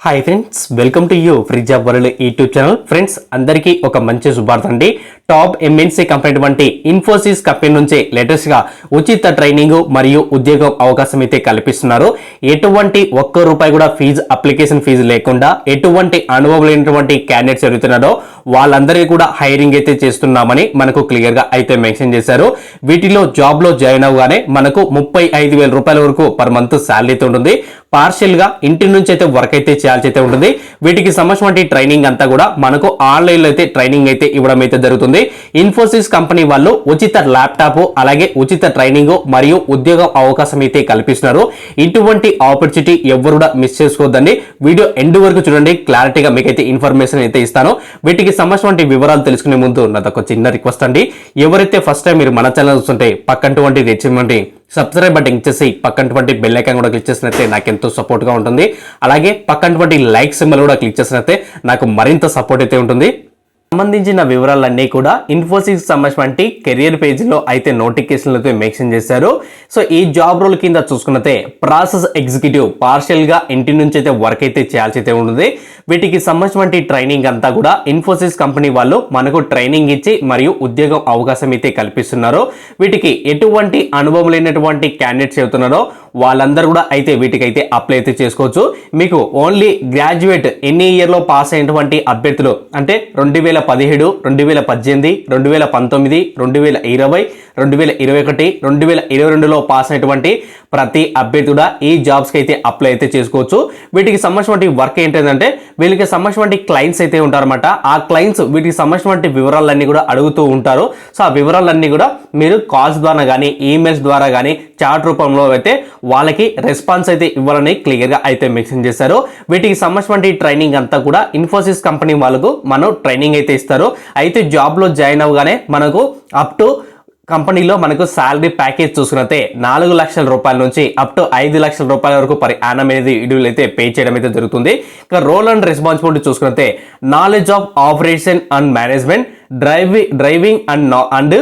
Hi friends, welcome to you free job world YouTube channel. Friends అందరికీ ఒక మంచి శుభార్త అండి. టాప్ ఎంఎన్సీ కంపెనీ వంటి ఇన్ఫోసిస్ కంపెనీ నుంచి లేటెస్ట్ గా ఉచిత ట్రైనింగ్ మరియు ఉద్యోగం అవకాశం అయితే కల్పిస్తున్నారు. ఎటువంటి ఒక్క రూపాయి కూడా అప్లికేషన్ ఫీజు లేకుండా ఎటువంటి అనుభవం లేనటువంటి క్యాండిడేట్స్ ఎవరుతున్నారో వాళ్ళందరికీ కూడా హైరింగ్ అయితే చేస్తున్నామని మనకు క్లియర్ గా అయితే మెన్షన్ చేశారు. వీటిలో జాబ్ లో జాయిన్ అవగానే మనకు 35,000 రూపాయల వరకు పర్ మంత్ శాలరీ అయితే ఉంటుంది. పార్షియల్ గా ఇంటి నుంచి అయితే వర్క్ అయితే చేయాల్సి అయితే ఉంటుంది. వీటికి సంబంధించిన ట్రైనింగ్ అంతా కూడా మనకు ఆన్లైన్ లో అయితే ట్రైనింగ్ అయితే ఇవ్వడం అయితే జరుగుతుంది. ఇన్ఫోసిస్ కంపెనీ వాళ్ళు ఉచిత ల్యాప్టాప్ అలాగే ఉచిత ట్రైనింగ్ మరియు ఉద్యోగం అవకాశం అయితే కల్పిస్తున్నారు. ఇటువంటి ఆపర్చునిటీ ఎవరు కూడా మిస్ చేసుకోవద్దండి. వీడియో ఎండ్ వరకు చూడండి, క్లారిటీగా మీకైతే ఇన్ఫర్మేషన్ అయితే ఇస్తాను. వీటికి సంబంధించిన వివరాలు తెలుసుకునే ముందు నాదొక చిన్న రిక్వెస్ట్ అండి. ఎవరైతే ఫస్ట్ టైం మీరు మన ఛానల్ చూస్తుంటే పక్కంటువంటి తెచ్చినటువంటి సబ్స్క్రైబ్ బటన్ క్లిక్ చేసి పక్కనటువంటి బెల్ ఐకాన్ కూడా క్లిక్ చేసినట్లయితే నాకు ఎంతో సపోర్ట్ గా ఉంటుంది. అలాగే పక్కనటువంటి లైక్ సింబల్ కూడా క్లిక్ చేసినట్లయితే నాకు మరింత సపోర్ట్ అయితే ఉంటుంది. సంబంధించిన వివరాలన్నీ కూడా ఇన్ఫోసిస్ సంబంధించిన కెరియర్ పేజీలో అయితే నోటిఫికేషన్లు అయితే మెన్షన్ చేశారు. సో ఈ జాబ్ రోల్ కింద చూసుకున్నతే ప్రాసెస్ ఎగ్జిక్యూటివ్ పార్షియల్ గా ఇంటి నుంచి అయితే వర్క్ అయితే చేయాల్సి అయితే ఉంటుంది. వీటికి సంబంధించిన ట్రైనింగ్ అంతా కూడా ఇన్ఫోసిస్ కంపెనీ వాళ్ళు మనకు ట్రైనింగ్ ఇచ్చి మరియు ఉద్యోగం అవకాశం అయితే కల్పిస్తున్నారు. వీటికి ఎటువంటి అనుభవం లేనటువంటి క్యాండిడేట్స్ అవుతున్నారో వాళ్ళందరూ కూడా అయితే వీటికైతే అప్లై అయితే చేసుకోవచ్చు. మీకు ఓన్లీ గ్రాడ్యుయేట్ ఎన్ని ఇయర్ లో పాస్ అయినటువంటి అభ్యర్థులు అంటే 2017, 2018, 2019, 2020, 2021, 2022లో పాస్ అయినటువంటి ప్రతి అభ్యర్థి కూడా ఈ జాబ్స్ కి అయితే అప్లై అయితే చేసుకోవచ్చు. వీటికి సంబంధించిన వర్క్ ఏంటంటే వీళ్ళకి సంబంధించిన క్లయింట్స్ అయితే ఉంటారన్నమాట. ఆ క్లయింట్స్ వీటికి సంబంధించిన వివరాలన్నీ కూడా అడుగుతూ ఉంటారు. సో ఆ వివరాలన్నీ కూడా మీరు కాల్స్ ద్వారా కానీ ఈమెయిల్స్ ద్వారా కానీ చాట్ రూపంలో అయితే వాళ్ళకి రెస్పాన్స్ అయితే ఇవ్వాలని క్లియర్ గా అయితే మెన్షన్ చేశారు. వీటికి సంబంధించిన ట్రైనింగ్ అంతా కూడా ఇన్ఫోసిస్ కంపెనీ వాళ్ళకు మనం ట్రైనింగ్ అయితే ఇస్తారు. అయితే జాబ్ లో జాయిన్ అవగానే మనకు అప్ టు కంపెనీలో మనకు శాలరీ ప్యాకేజ్ చూసుకున్నట్టే 4 లక్షల రూపాయల నుంచి అప్ టు 5 లక్షల రూపాయల వరకు పర్ యానం అనేది ఇడ్యూల్ అయితే పే చేయడం అయితే జరుగుతుంది. ఇక రోల్ అండ్ రెస్పాన్సిబిలిటీ చూసుకున్నట్టే knowledge of operation and management, driving and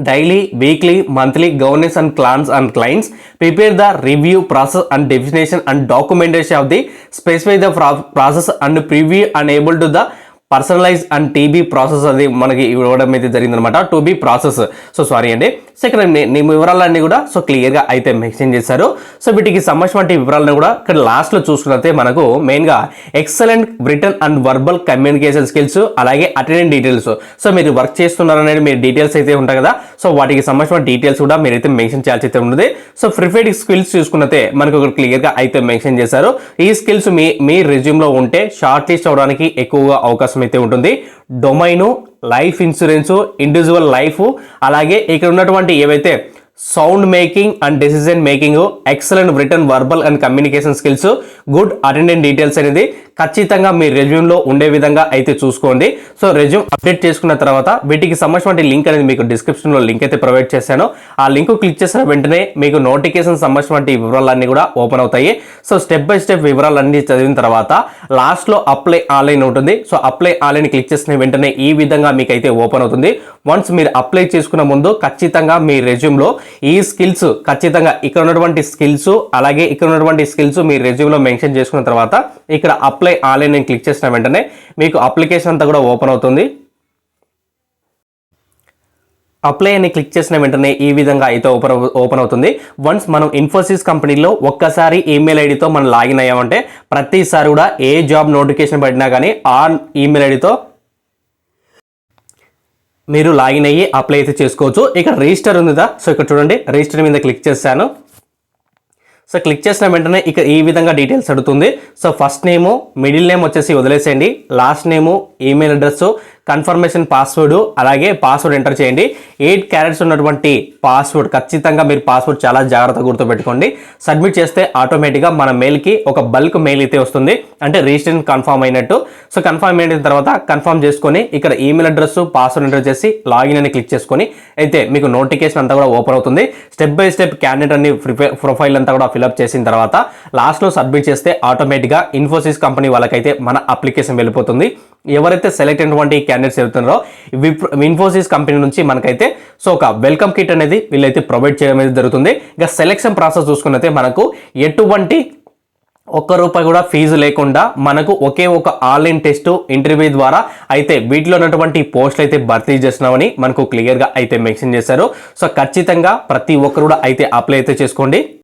daily, weekly, monthly governance and plans and clients, prepare the review process and definition and documentation of the specify the process and preview and able to the personalise and TB process అది మనకి ఇవ్వడం అయితే జరిగిందనమాట. To be process. So sorry అండి. Second నీ వివరాలన్నీ కూడా so క్లియర్గా అయితే మెన్షన్ చేశారు. సో వీటికి సంబంధించిన వివరాలను కూడా ఇక్కడ లాస్ట్లో చూసుకున్నట్లయితే మనకు మెయిన్గా excellent written and verbal communication skills అలాగే అటెండెంట్ డీటెయిల్స్. సో మీరు వర్క్ చేస్తున్నారు అనేది మీరు డీటెయిల్స్ అయితే ఉంటాయి కదా. సో వాటికి సంబంధించిన డీటెయిల్స్ కూడా మీరైతే మెన్షన్ చేయాల్సి అయితే ఉంటుంది. సో ప్రిఫర్డ్ స్కిల్స్ చూసుకున్నట్లయితే మనకు ఒక క్లియర్గా అయితే మెన్షన్ చేశారు. ఈ స్కిల్స్ మీ రెజ్యూమ్లో ఉంటే షార్ట్ లిస్ట్ అవడానికి ఎక్కువగా అవకాశం అయితే ఉంటుంది. Domain, life insurance, individual life, అలాగే ఇక్కడ ఉన్నటువంటి ఏవైతే sound making and decision making, excellent return verbal and communication skills, good attendant details అనేది ఖచ్చితంగా మీ రెజ్యూమ్లో ఉండే విధంగా అయితే చూసుకోండి. సో రెజ్యూమ్ అప్డేట్ చేసుకున్న తర్వాత వీటికి సంబంధించిన లింక్ అనేది మీకు డిస్క్రిప్షన్లో లింక్ అయితే ప్రొవైడ్ చేశాను. ఆ లింక్ క్లిక్ చేసిన వెంటనే మీకు నోటిఫికేషన్ సంబంధించిన వివరాలన్నీ కూడా ఓపెన్ అవుతాయి. సో స్టెప్ బై స్టెప్ వివరాలన్నీ చదివిన తర్వాత లాస్ట్లో అప్లై ఆన్లైన్ ఉంటుంది. సో అప్లై ఆన్లైన్ క్లిక్ చేసిన వెంటనే ఈ విధంగా మీకు అయితే ఓపెన్ అవుతుంది. వన్స్ మీరు అప్లై చేసుకున్న ముందు ఖచ్చితంగా మీ రెజ్యూమ్లో ఈ స్కిల్స్ ఖచ్చితంగా ఇక్కడ ఉన్నటువంటి స్కిల్స్ అలాగే ఇక్కడ ఉన్నటువంటి స్కిల్స్ మీ రెజ్యూమ్లో మెన్షన్ చేసుకున్న తర్వాత ఇక్కడ అప్లై ఆన్లైన్ నేను క్లిక్ చేసిన వెంటనే మీకు అప్లికేషన్ అంతా కూడా ఓపెన్ అవుతుంది. అప్లై అని క్లిక్ చేసిన వెంటనే ఈ విధంగా అయితే ఓపెన్ అవుతుంది. వన్స్ మనం ఇన్ఫోసిస్ కంపెనీలో ఒక్కసారి ఈమెయిల్ ఐడితో మనం లాగిన్ అయ్యామంటే ప్రతిసారి కూడా ఏ జాబ్ నోటిఫికేషన్ పడినా కానీ ఆ ఈమెయిల్ ఐడితో మీరు లాగిన్ అయ్యి అప్లై అయితే చేసుకోవచ్చు. ఇక్కడ రిజిస్టర్ ఉందిదా. సో ఇక్కడ చూడండి, రిజిస్టర్ మీద క్లిక్ చేశాను. సో క్లిక్ చేసిన వెంటనే ఇక ఈ విధంగా డీటెయిల్స్ అడుగుతుంది. సో ఫస్ట్ నేము, మిడిల్ నేమ్ వచ్చేసి వదిలేసేయండి. లాస్ట్ నేము, ఈమెయిల్ అడ్రస్, కన్ఫర్మేషన్ పాస్వర్డ్, అలాగే పాస్వర్డ్ ఎంటర్ చేయండి. 8 క్యారెక్టర్స్ ఉన్నటువంటి పాస్వర్డ్ ఖచ్చితంగా మీరు పాస్వర్డ్ చాలా జాగ్రత్తగా గుర్తుపెట్టుకోండి. సబ్మిట్ చేస్తే ఆటోమేటిక్గా మన మెయిల్కి ఒక బల్క్ మెయిల్ అయితే వస్తుంది, అంటే రిజిస్ట్రేషన్ కన్ఫర్మ్ అయినట్టు. సో కన్ఫర్మ్ అయిన తర్వాత కన్ఫర్మ్ చేసుకొని ఇక్కడ ఈమెయిల్ అడ్రస్, పాస్వర్డ్ ఎంటర్ చేసి లాగిన్ అని క్లిక్ చేసుకొని అయితే మీకు నోటిఫికేషన్ అంతా కూడా ఓపెన్ అవుతుంది. స్టెప్ బై స్టెప్ క్యాండిడేట్ అన్ని ప్రొఫైల్ అంతా కూడా ఫిల్అప్ చేసిన తర్వాత లాస్ట్లో సబ్మిట్ చేస్తే ఆటోమేటిక్గా ఇన్ఫోసిస్ కంపెనీ వాళ్ళకైతే మన అప్లికేషన్ వెళ్ళిపోతుంది. ఎవరైతే సెలెక్ట్ అయినటువంటి క్యాండిడేట్స్ అవుతున్నారో ఇన్ఫోసిస్ కంపెనీ నుంచి మనకైతే సో ఒక వెల్కమ్ కిట్ అనేది వీళ్ళైతే ప్రొవైడ్ చేయడం అనేది జరుగుతుంది. ఇక సెలెక్షన్ ప్రాసెస్ చూసుకున్నైతే మనకు ఎటువంటి ఒక్క రూపాయి కూడా ఫీజు లేకుండా మనకు ఒకే ఒక ఆన్లైన్ టెస్ట్ ఇంటర్వ్యూ ద్వారా అయితే వీటిలో ఉన్నటువంటి పోస్టులు అయితే భర్తీ చేస్తున్నామని మనకు క్లియర్గా అయితే మెన్షన్ చేశారు. సో ఖచ్చితంగా ప్రతి ఒక్కరు కూడా అయితే అప్లై అయితే చేసుకోండి.